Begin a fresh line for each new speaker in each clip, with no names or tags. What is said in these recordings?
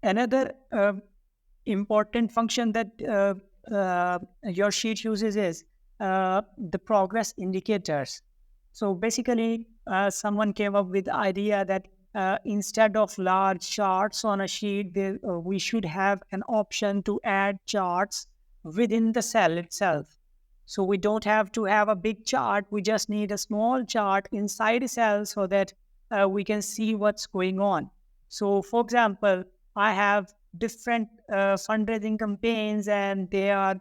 Another important function that your sheet uses is the progress indicators. So basically, someone came up with the idea that instead of large charts on a sheet, we should have an option to add charts within the cell itself. So we don't have to have a big chart. We just need a small chart inside a cell so that we can see what's going on. So, for example, I have different fundraising campaigns, and they are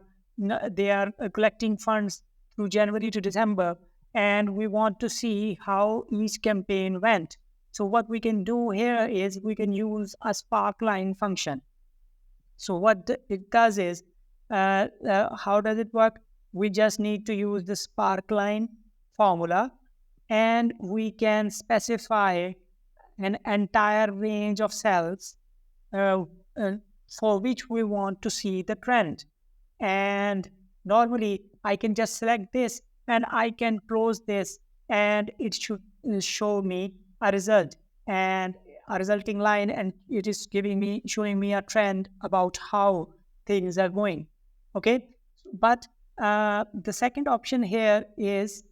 collecting funds through January to December, and we want to see how each campaign went. So what we can do here is we can use a Sparkline function. So what it does is, how does it work? We just need to use the Sparkline formula, and we can specify an entire range of cells uh, uh, for which we want to see the trend. And normally I can just select this and I can close this, and it should show me a result and a resulting line, and it is showing me a trend about how things are going. Okay, but the second option here is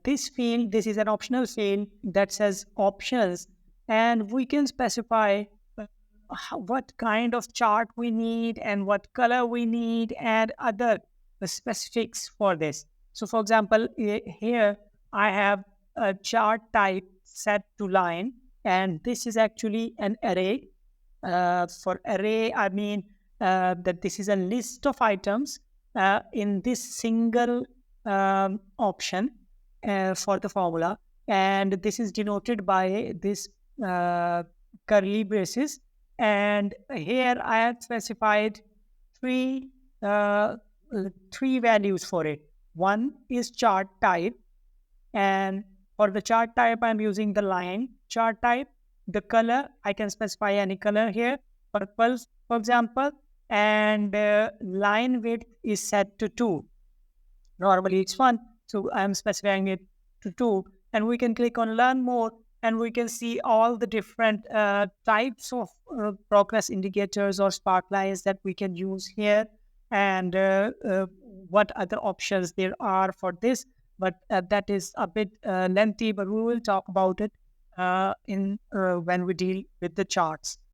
this field. This is an optional field that says options, and we can specify what kind of chart we need and what color we need and other specifics for this. So for example, here I have a chart type set to line, and this is actually an array. For array, I mean that this is a list of items in this single option for the formula, and this is denoted by this curly braces. And here I have specified three uh, three values for it. One is chart type, and for the chart type, I'm using the line chart type. The color, I can specify any color here, purple, for example, and line width is set to 2. Normally it's 1, so I'm specifying it to 2. And we can click on learn more, and we can see all the different types of progress indicators or sparklines that we can use here, and what other options there are for this. But that is a bit lengthy, but we will talk about it in when we deal with the charts.